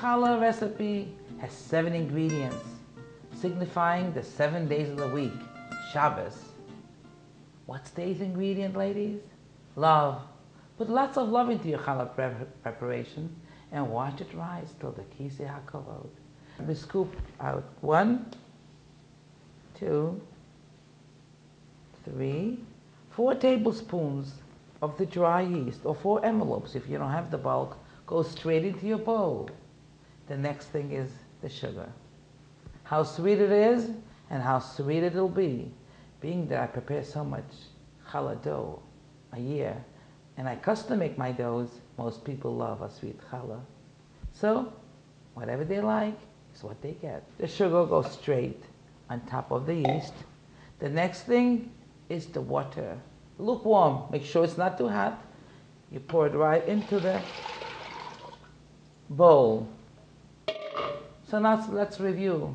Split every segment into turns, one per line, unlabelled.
challah recipe has 7 ingredients, signifying the 7 days of the week, Shabbos. What's today's ingredient, ladies? Love. Put lots of love into your challah preparation and watch it rise till the kisei hakolot. We scoop out 1, 2, 3, 4 tablespoons of the dry yeast, or 4 envelopes. If you don't have the bulk, go straight into your bowl. The next thing is the sugar. How sweet it is and how sweet it'll be, being that I prepare so much challah dough a year, and I custom make my doughs. Most people love a sweet challah. So, whatever they like is what they get. The sugar goes straight on top of the yeast. The next thing is the water. Lukewarm. Make sure it's not too hot. You pour it right into the bowl. So now let's review.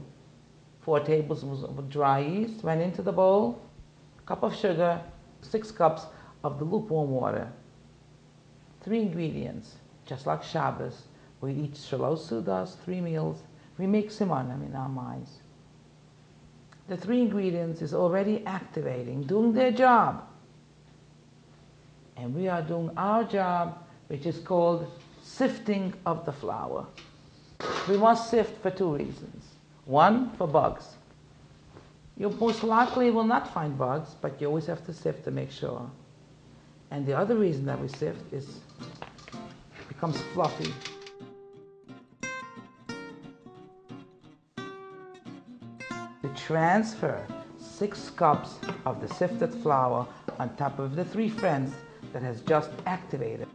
4 tablespoons of dry yeast went into the bowl. A cup of sugar. 6 cups of the lukewarm water. 3 ingredients. Just like Shabbos, we eat 3 sudas, 3 meals. We make simanim in our minds. The 3 ingredients is already activating, doing their job. And we are doing our job, which is called sifting of the flour. We must sift for 2 reasons. 1, for bugs. You most likely will not find bugs, but you always have to sift to make sure. And the other reason that we sift is it becomes fluffy. To transfer 6 cups of the sifted flour on top of the 3 friends that has just activated.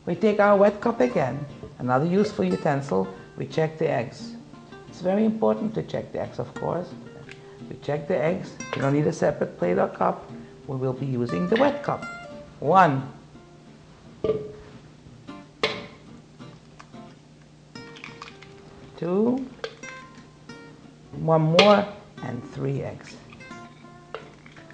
We take our wet cup again, another useful utensil. We check the eggs. It's very important to check the eggs, of course. We check the eggs. You don't need a separate plate or cup. We will be using the wet cup. 1, 2, 1 more, and 3 eggs.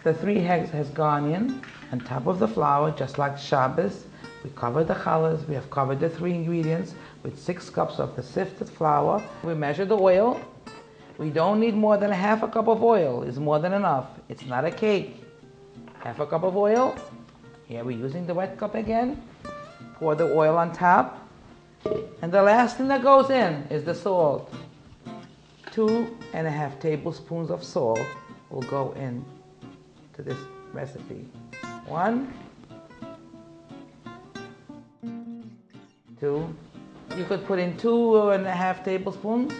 The 3 eggs has gone in on top of the flour, just like Shabbos. We covered the challahs. We have covered the 3 ingredients with 6 cups of the sifted flour. We measure the oil. We don't need more than ½ a cup of oil. It's more than enough. It's not a cake. ½ a cup of oil. Here we're using the wet cup again. Pour the oil on top. And the last thing that goes in is the salt. 2½ tablespoons of salt will go in to this recipe. 1, 2. You could put in 2½ tablespoons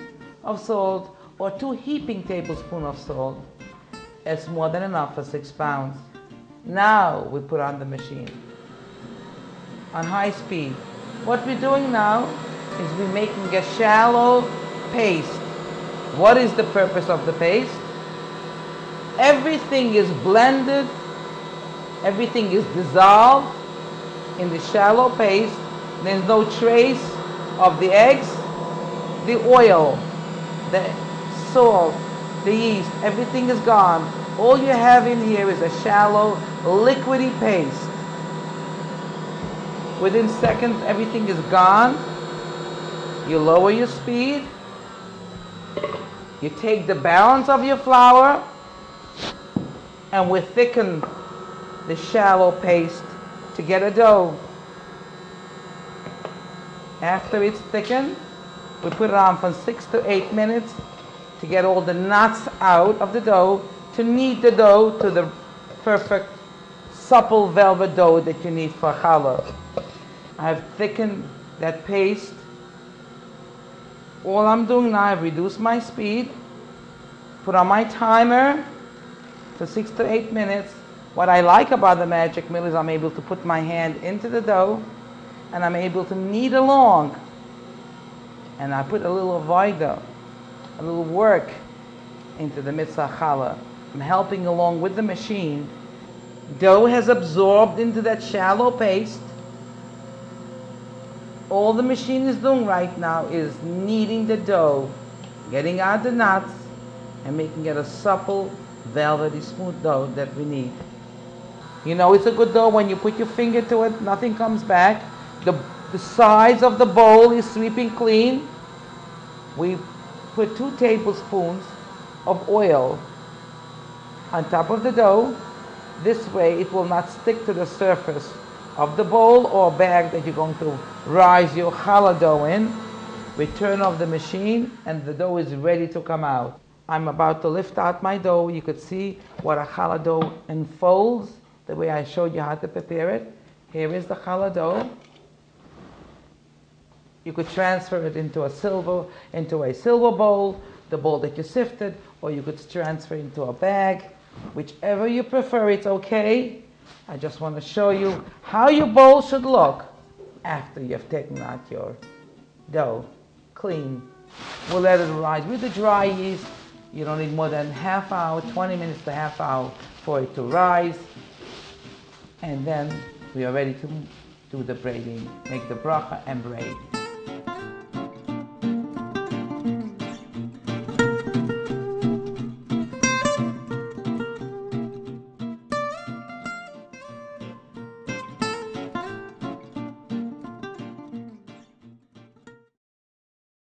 of salt or 2 heaping tablespoons of salt. It's more than enough for 6 pounds. Now we put on the machine on high speed. What we're doing now is we're making a shallow paste. What is the purpose of the paste? Everything is blended, everything is dissolved in the shallow paste. There's no trace of the eggs, the oil, the salt, the yeast. Everything is gone. All you have in here is a shallow, liquidy paste. Within seconds, everything is gone. You lower your speed. You take the balance of your flour, and we thicken the shallow paste to get a dough. After it's thickened, we put it on for 6 to 8 minutes to get all the knots out of the dough, to knead the dough to the perfect supple velvet dough that you need for challah. I have thickened that paste. All I'm doing now, I've reduced my speed, put on my timer for 6 to 8 minutes. What I like about the magic mill is I'm able to put my hand into the dough and I'm able to knead along. And I put a little avoida, a little work into the mitzvah challah. I'm helping along with the machine. Dough has absorbed into that shallow paste. All the machine is doing right now is kneading the dough, getting out the knots, and making it a supple, velvety, smooth dough that we need. You know it's a good dough when you put your finger to it, nothing comes back. The The sides of the bowl is sweeping clean. We put 2 tablespoons of oil on top of the dough. This way it will not stick to the surface of the bowl or bag that you're going to rise your challah dough in. We turn off the machine and the dough is ready to come out. I'm about to lift out my dough. You could see what a challah dough unfolds the way I showed you how to prepare it. Here is the challah dough. You could transfer it into a silver bowl, the bowl that you sifted, or you could transfer it into a bag. Whichever you prefer, it's okay. I just want to show you how your bowl should look after you've taken out your dough clean. We'll let it rise with the dry yeast. You don't need more than half hour, 20 minutes to half hour for it to rise. And then we are ready to do the braiding, make the bracha and braid.